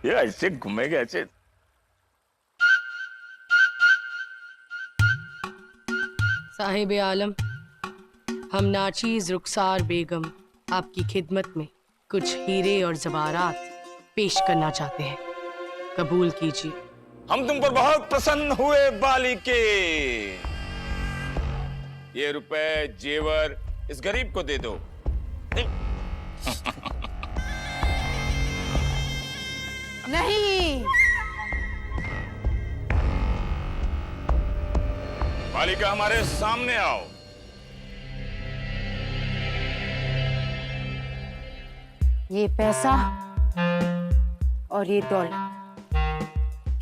ये ऐसे घूमेगा ऐसे। साहिब आलम, हम नाचीज रुखसार बेगम आपकी खिदमत में कुछ हीरे और जवारात पेश करना चाहते हैं, कबूल कीजिए। हम तुम पर बहुत प्रसन्न हुए बालिके। ये रुपए जेवर इस गरीब को दे दो। नहीं, बालिका हमारे सामने आओ। ये पैसा और ये दौलत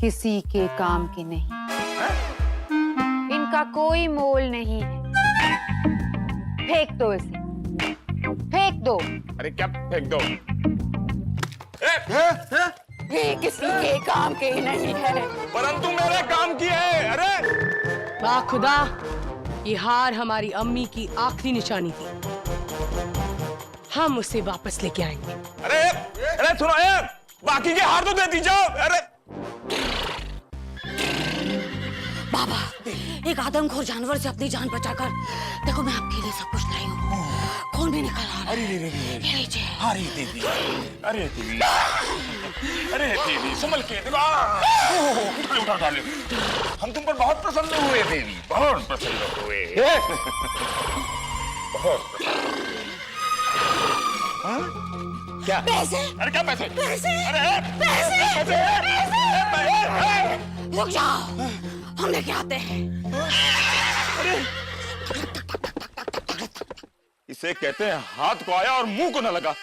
किसी के काम के नहीं, इनका कोई मोल नहीं है। फेंक दो इसे, फेंक दो। अरे क्या फेंक दो? ये किसी के काम के नहीं है। परंतु मेरे काम की है। अरे वाह खुदा, ये हार हमारी अम्मी की आखिरी निशानी थी, हम उसे वापस लेके आएंगे। अरे अरे सुनो, बाकी के हार तो देती जाओ। अरे बाबा, एक आदमखोर जानवर से अपनी जान बचाकर देखो मैं आपके लिए सब कुछ लाई हूँ। खून भी निकल आ रहा है। अरे दीदी, अरे दीदी, अरे दीदी संभल के देखो। उठा ले। हम तुम पर बहुत प्रसन्न हुए देवी, बहुत प्रसन्न हुए। बहुत। क्या पैसे? अरे क्या पैसे? पैसे? अरे पैसे? पैसे? रुक जाओ, हम लेके आते हैं। इसे कहते हैं हाथ को आया और मुंह को न लगा।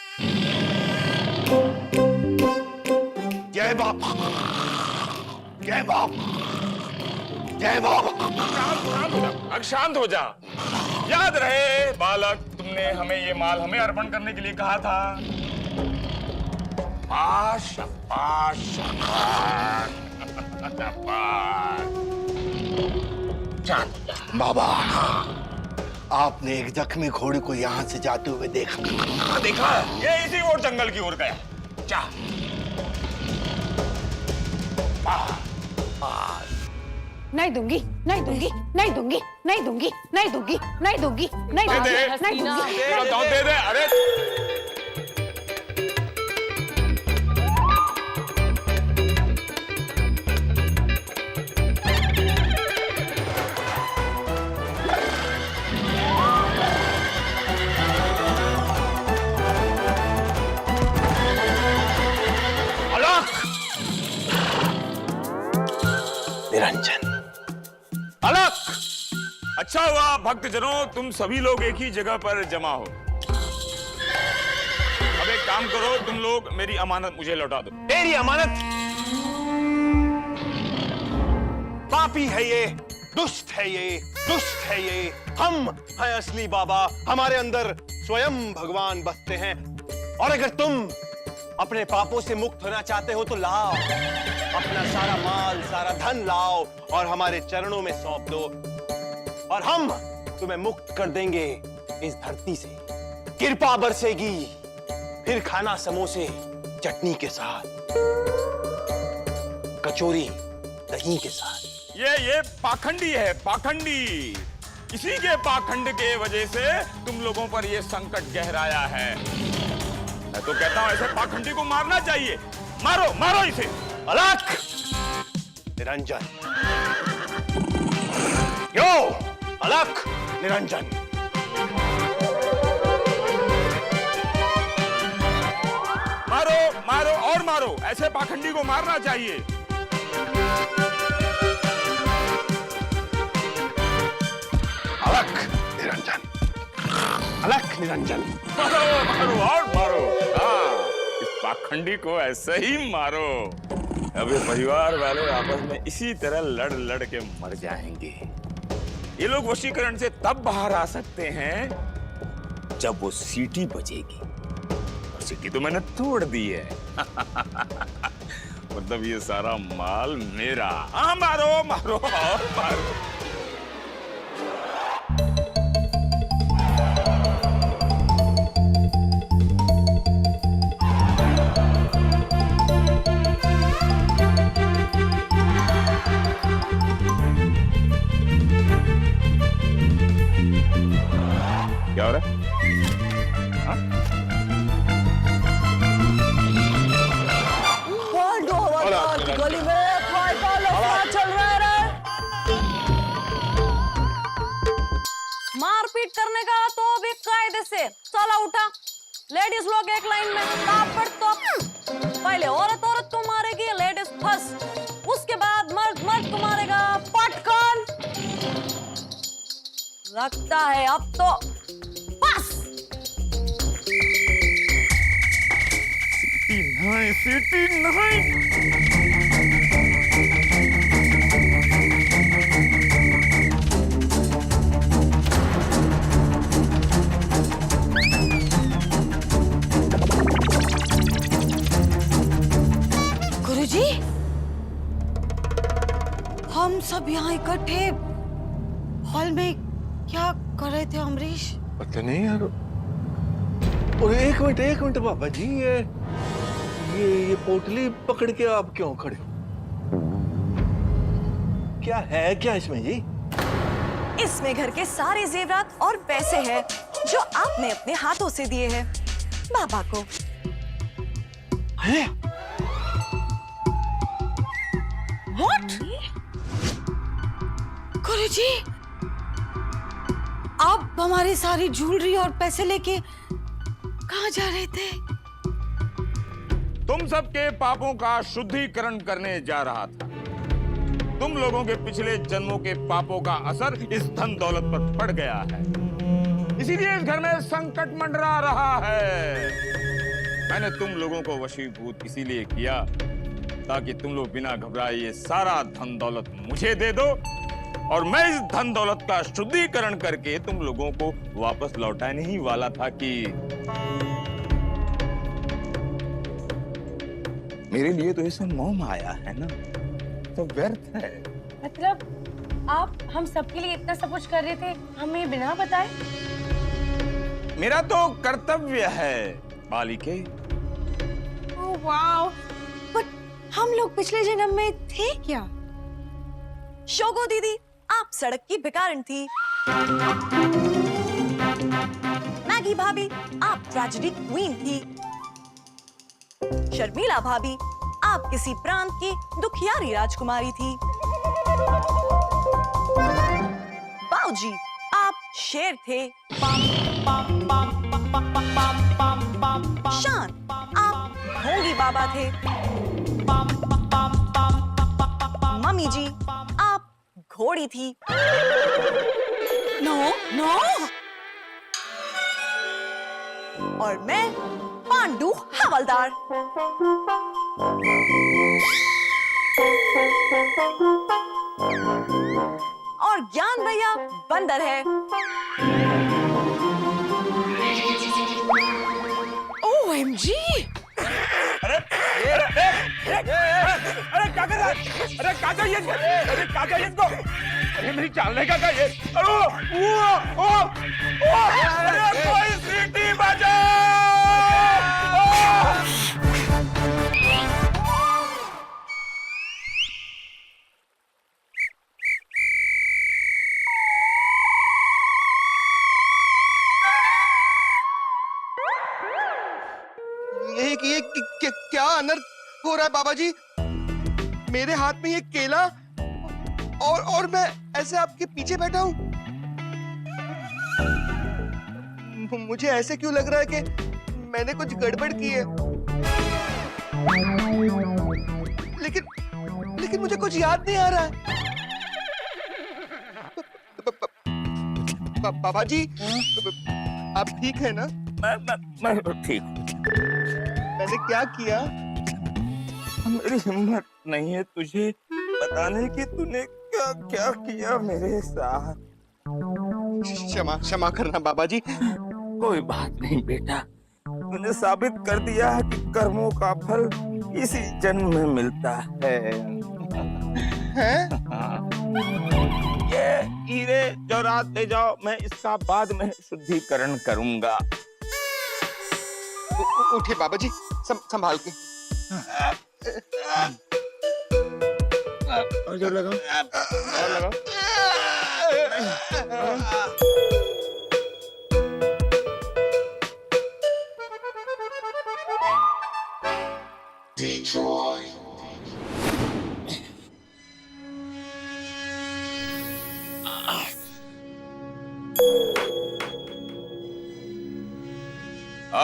जय बाप, जय बाप, जय बाप। अब शांत हो जा। याद रहे बालक, तुमने हमें ये माल हमें अर्पण करने के लिए कहा था। शाबाश, शाबाश, शाबाश, शाबाश। बाबा, आपने एक जख्मी घोड़े को यहाँ से जाते हुए देखा? देखा, ये इसी ओर जंगल की ओर गया। जा। नहीं दूंगी, नहीं दूंगी, नहीं दूंगी, नहीं दूंगी, नहीं दूंगी, नहीं दूंगी, नहीं दे दूंगी, दे, नहीं दूंगी। दे दे। अरे निरंजन, अलग। अच्छा हुआ भक्तजनों, तुम सभी लोग एक ही जगह पर जमा हो। अब एक काम करो, तुम लोग मेरी अमानत मुझे लौटा दो। तेरी अमानत? पापी है ये, दुष्ट है ये, दुष्ट है ये। हम हैं असली बाबा, हमारे अंदर स्वयं भगवान बसते हैं। और अगर तुम अपने पापों से मुक्त होना चाहते हो तो लाओ अपना सारा माल, सारा धन लाओ और हमारे चरणों में सौंप दो, और हम तुम्हें मुक्त कर देंगे इस धरती से। कृपा बरसेगी, फिर खाना समोसे चटनी के साथ, कचौरी दही के साथ। ये पाखंडी है, पाखंडी। इसी के पाखंड के वजह से तुम लोगों पर ये संकट गहराया है। मैं तो कहता हूं ऐसे पाखंडी को मारना चाहिए। मारो, मारो इसे। अलख! निरंजन, यो अलख निरंजन। मारो, मारो और मारो, ऐसे पाखंडी को मारना चाहिए। अलख निरंजन, अलख निरंजन। मारो, मारो और मारो। हाँ, इस पाखंडी को ऐसे ही मारो। अबे परिवार वाले आपस में इसी तरह लड़ लड़ के मर जाएंगे। ये लोग वशीकरण से तब बाहर आ सकते हैं जब वो सीटी बजेगी, और सीटी तो मैंने तोड़ दी है। मतलब ये सारा माल मेरा। हाँ मारो, मारो और मारो। क्या हो रहा है? हाँ? गली में चल रहा है। मारपीट करने का तो भी कायदे से। चला उठा, लेडीज लोग एक लाइन में तापड़ तो पहले औरत औरत को मारेगी, लेडीज फर्स्ट, उसके बाद मर्द मर्द को मारेगा पटकन। लगता है अब तो बस। सिटी नहीं। गुरुजी, हम सब यहाँ इकट्ठे हॉल में क्या कर रहे थे अमरीश? पता नहीं यार। और एक मिनट बाबा जी, ये पोटली पकड़ के आप क्यों खड़े हो? क्या है क्या इसमें जी? इसमें घर के सारे जेवरात और पैसे हैं जो आपने अपने हाथों से दिए हैं बाबा को। है? What? गुरुजी, आप हमारी सारी ज्वेलरी और पैसे लेके कहाँ जा रहे थे? तुम सबके पापों का शुद्धिकरण करने जा रहा था। तुम लोगों के पिछले जन्मों के पापों का असर इस धन दौलत पर पड़ गया है, इसीलिए इस घर में संकट मंडरा रहा है। मैंने तुम लोगों को वशीभूत इसीलिए किया ताकि तुम लोग बिना घबराए ये सारा धन दौलत मुझे दे दो और मैं इस धन दौलत का शुद्धिकरण करके तुम लोगों को वापस लौटाने ही वाला था कि मेरे लिए तो इसे मोह आया है ना, तो व्यर्थ है। मतलब आप हम सबके लिए इतना सब कुछ कर रहे थे, हमें बिना बताए? मेरा तो कर्तव्य है बालिके। ओह वाओ, बट हम लोग पिछले जन्म में थे क्या? शोगो दीदी, आप सड़क की भिखारिन थी। मैगी भाभी, आप ट्रेजेडी क्वीन थी। शर्मिला भाभी, आप किसी प्रांत की दुखियारी राजकुमारी थी। बाऊजी, आप शेर थे। शान, आप ढोंगी बाबा थे। मम्मी जी, आप घोड़ी थी। No no. और मैं पांडु हवलदार। और ज्ञान भैया बंदर है। OMG! अरे क्या कर रहा है? अरे क्या चाहिए? अरे क्या चाहिए इसको? अरे मेरी चालने का ये? अरे कोई सीटी बजाओ! ये क्या अनर्थ हो रहा है बाबा जी? मेरे हाथ में ये केला और मैं ऐसे आपके पीछे बैठा हूँ। मुझे ऐसे क्यों लग रहा है कि मैंने कुछ गड़बड़ की है। लेकिन मुझे कुछ याद नहीं आ रहा है। बाबा जी, आप ठीक है ना? मैं ठीक हूँ। मैंने क्या किया? मेरी हिम्मत नहीं है तुझे बताने की तूने क्या क्या किया मेरे साथ। क्षमा करना बाबा जी। कोई बात नहीं बेटा, तूने साबित कर दिया है कि कर्मों का फल इसी जन्म में मिलता है। हाँ। ये हीरे जवाहरात ले जाओ, मैं इसका बाद में शुद्धिकरण करूंगा। उठिए बाबा जी, संभाल के। और जोर लगाओ, और लगाओ।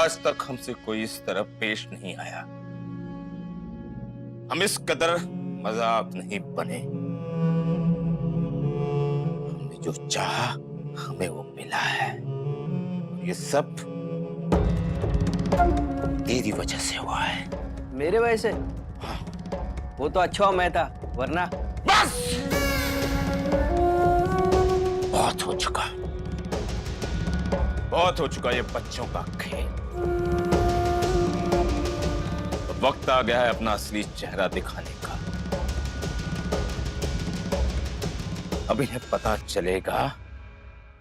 आज तक हमसे कोई इस तरह पेश नहीं आया। हम इस कदर मजाक नहीं बने। हमने जो चाहा हमें वो मिला है। ये सब तेरी वजह से हुआ है। मेरे वजह से? वो तो अच्छा मैं था, वरना। बस बहुत हो चुका, बहुत हो चुका ये बच्चों का खेल। वक्त आ गया है अपना असली चेहरा दिखाने का। अब इन्हें पता चलेगा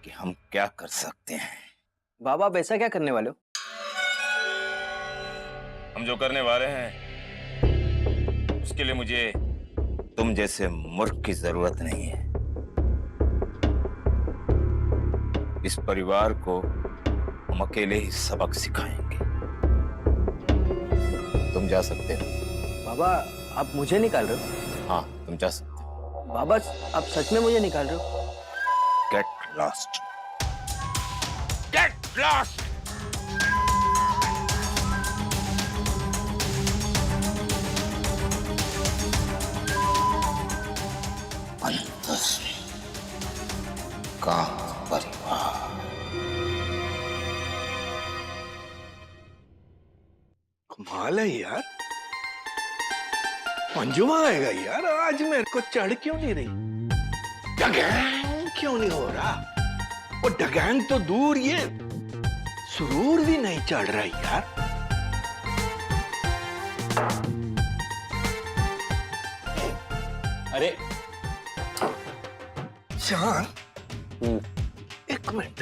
कि हम क्या कर सकते हैं। बाबा आप ऐसा क्या करने वाले हो? हम जो करने वाले हैं उसके लिए मुझे तुम जैसे मूर्ख की जरूरत नहीं है। इस परिवार को हम अकेले ही सबक सिखाएंगे। तुम जा सकते हो। बाबा आप मुझे निकाल रहे हो? हाँ तुम जा सकते हो। बाबा आप सच में मुझे निकाल रहे हो? Get lost, get lost. का परिवार। कमाल है यार, मंजुमा आएगा यार। आज मेरे को चढ़ क्यों नहीं रही? डगैंग क्यों नहीं हो रहा? वो डगैंग तो दूर, ये सुरूर भी नहीं चढ़ रहा यार। अरे चांद, एक मिनट,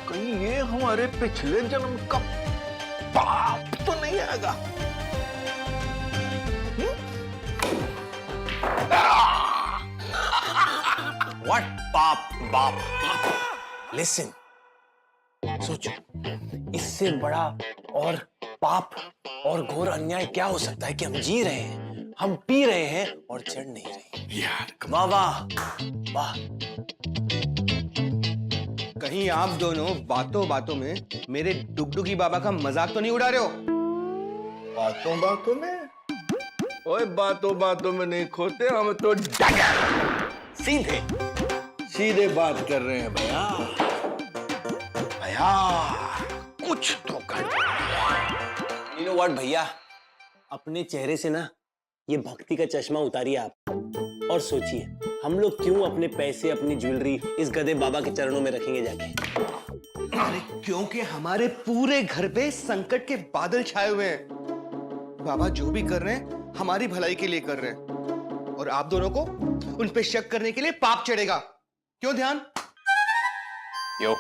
कहीं ये हमारे पिछले जन्म का पाप तो नहीं आएगा? What पाप बाप? Listen, सोचो, इससे बड़ा और पाप और घोर अन्याय क्या हो सकता है कि हम जी रहे हैं, हम पी रहे हैं और चढ़ नहीं रहे। यार वाह वाह वाह। कहीं आप दोनों बातों बातों में मेरे डुगडुगी बाबा का मजाक तो नहीं उड़ा रहे हो? बातों बातों में? ओए बातों बातों में नहीं खोते हम तो, सीधे सीधे बात कर रहे हैं भैया। भैया कुछ तो कर। You know what भैया, अपने चेहरे से ना ये भक्ति का चश्मा उतारिए आप और सोचिए हम लोग क्यों अपने पैसे, अपनी ज्वेलरी इस गधे बाबा के चरणों में रखेंगे जाके? अरे क्योंकि हमारे पूरे घर पे संकट के बादल छाए हुए हैं। बाबा जो भी कर रहे हैं हमारी भलाई के लिए कर रहे हैं, और आप दोनों को उन पे शक करने के लिए पाप चढ़ेगा। क्यों ध्यान? यो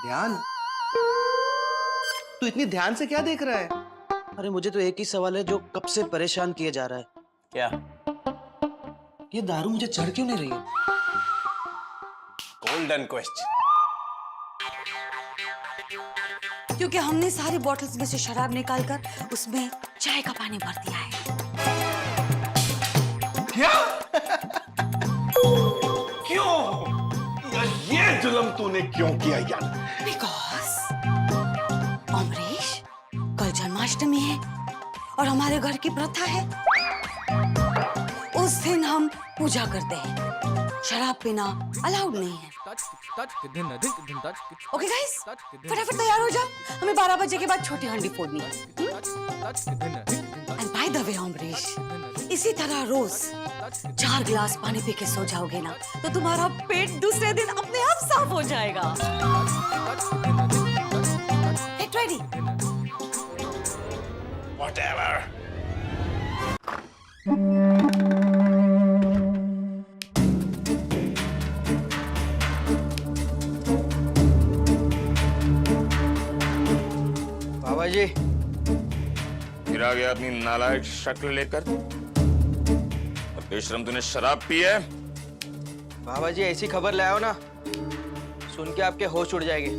ध्यान? तू इतनी ध्यान से क्या देख रहा है? अरे मुझे तो एक ही सवाल है जो कब से परेशान किया जा रहा है। क्या? ये दारू मुझे चढ़ क्यों नहीं रही है? Golden question. क्योंकि हमने सारी बॉटल्स में से शराब निकालकर उसमें चाय का पानी भर दिया है। क्या? क्यों? ये जुल्म तूने क्यों किया यार? बिकॉज अमरीश, कल जन्माष्टमी है और हमारे घर की प्रथा है, उस दिन हम पूजा करते हैं। शराब पीना अलाउड नहीं है। ओके गाइस, फटाफट तैयार हो जाओ, हमें 12 बजे के बाद छोटी हंडी फोड़नी है। And by the way Amrish, इसी तरह रोज 4 गिलास पानी पी के सो जाओगे ना तो तुम्हारा पेट दूसरे दिन अपने आप साफ हो जाएगा। Get ready? whatever। बाबा जी, फिर आ गया अपनी नालायक शक्ल लेकर। और बेशरम तूने शराब पी है? बाबा जी ऐसी खबर ले आओ ना, सुन के आपके होश उड़ जाएंगे।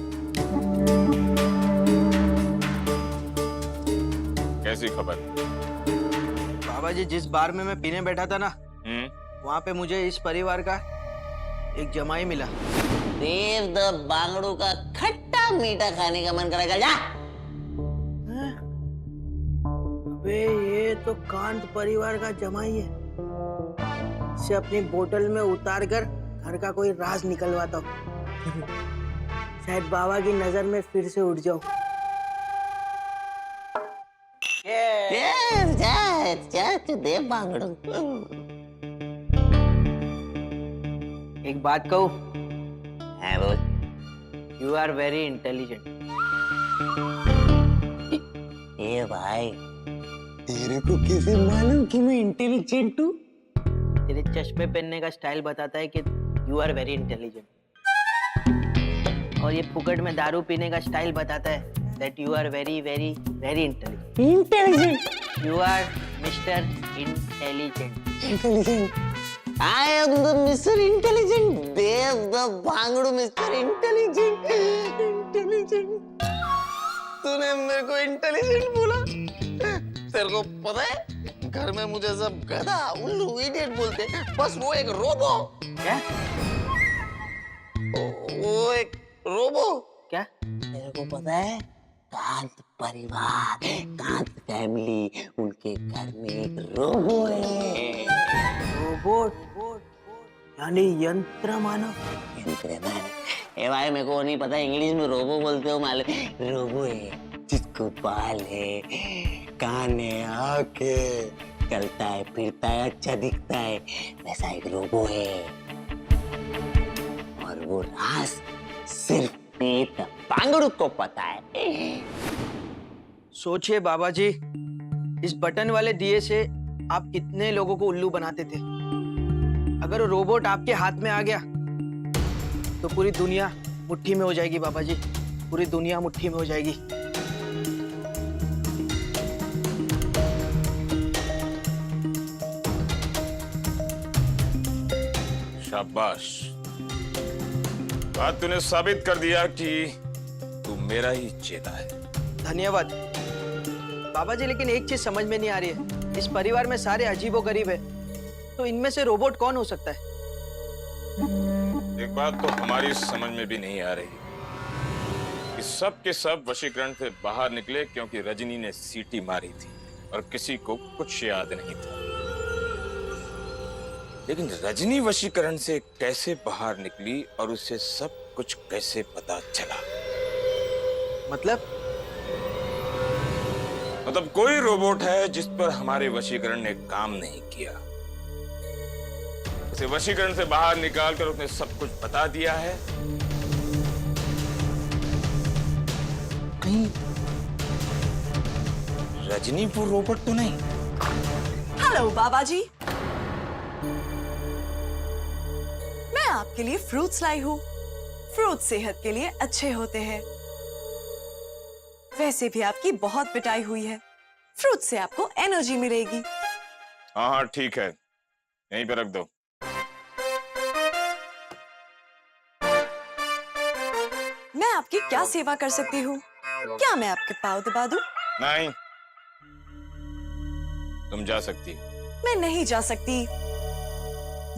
कैसी खबर? बाबा जी जिस बार में मैं पीने बैठा था ना, वहाँ पे मुझे इस परिवार का एक जमाई मिला। देव द बांगड़ू का खट्टा मीठा खाने का मन करेगा, जा। अबे ये तो कांत परिवार का जमाई है। इसे अपनी बोतल में उतार कर घर का कोई राज निकलवाता हूँ। शायद बाबा की नजर में फिर से उठ जाओ। जा तू दे बांगड़ू। एक बात कहूँ, है बोल। You are very intelligent. ए भाई, तेरे को कैसे मालूम कि मैं इंटेलिजेंट हूँ? तेरे चश्मे पहनने का स्टाइल बताता है कि यू आर वेरी इंटेलिजेंट। और ये फुकट में दारू पीने का स्टाइल बताता है that you are very very very intelligent. Intelligent. You are Mr. Intelligent. Intelligent. I am the Mr. Intelligent. Dave the भांगड़ू Mr. Intelligent. Intelligent. तूने मेरे को इंटेलिजेंट बोला? तेरे को पता है घर में मुझे सब गधा उल्लू इडियट बोलते हैं, बस वो एक रोबो। क्या? वो एक रोबो। क्या? तेरे को पता है कांत परिवार, कांत फैमिली, उनके घर में एक रोबो है। रोबोट यानी यंत्र मानव। यंत्र मानव। ए भाई, मेरे को नहीं पता इंग्लिश में रोबो बोलते हो मालूम। रोबो है जिसको बाल है, कान है, आँख है, चलता है, फिरता है, अच्छा दिखता है, वैसा एक रोबो है। और वो राज सिर्फ पेट बांगड़ू को पता है। सोचिए बाबा जी, इस बटन वाले दिए से आप कितने लोगों को उल्लू बनाते थे। अगर वो रोबोट आपके हाथ में आ गया तो पूरी दुनिया मुट्ठी में हो जाएगी बाबा जी, पूरी दुनिया मुट्ठी में हो जाएगी। शाबाश, आज तूने साबित कर दिया कि तू मेरा ही चेला है। धन्यवाद बाबा जी, लेकिन एक चीज समझ में नहीं आ रही है। इस परिवार में सारे अजीबोगरीब है, तो इनमें से रोबोट कौन हो सकता है? एक बात तो हमारी समझ में भी नहीं आ रही कि सब के सब वशीकरण से बाहर निकले क्योंकि रजनी ने सीटी मारी थी और किसी को कुछ याद नहीं था। लेकिन रजनी वशीकरण से कैसे बाहर निकली और उसे सब कुछ कैसे पता चला? मतलब कोई रोबोट है जिस पर हमारे वशीकरण ने काम नहीं किया। उसे वशीकरण से बाहर निकालकर उसने सब कुछ बता दिया है। कहीं रजनी वो रोबोट तो नहीं? हेलो बाबा जी, मैं आपके लिए फ्रूट्स लाई हूँ। फ्रूट सेहत के लिए अच्छे होते हैं। वैसे भी आपकी बहुत पिटाई हुई है, फ्रूट से आपको एनर्जी मिलेगी। हाँ हाँ ठीक है, यहीं पे रख दो। मैं आपकी क्या सेवा कर सकती हूँ? क्या मैं आपके पाँव दबा दूं? नहीं, तुम जा सकती हो। मैं नहीं जा सकती।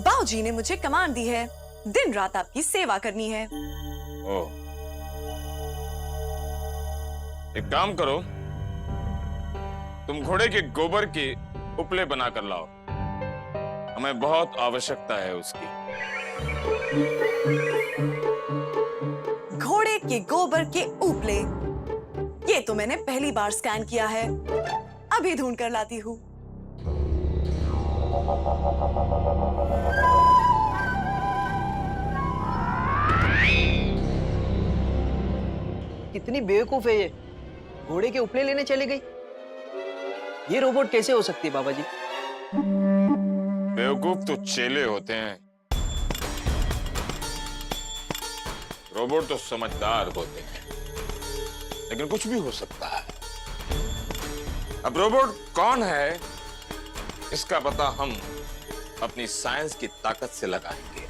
बाऊजी ने मुझे कमांड दी है, दिन रात आपकी सेवा करनी है। ओह, एक काम करो, तुम घोड़े के गोबर के उपले बनाकर लाओ, हमें बहुत आवश्यकता है उसकी। घोड़े के गोबर के उपले, ये तो मैंने पहली बार स्कैन किया है। अभी ढूंढ कर लाती हूँ। कितनी बेवकूफ है ये, घोड़े के उपले लेने चली गई। ये रोबोट कैसे हो सकती है बाबा जी? बेवकूफ तो चेले होते हैं, रोबोट तो समझदार होते हैं। लेकिन कुछ भी हो सकता है। अब रोबोट कौन है इसका पता हम अपनी साइंस की ताकत से लगाएंगे।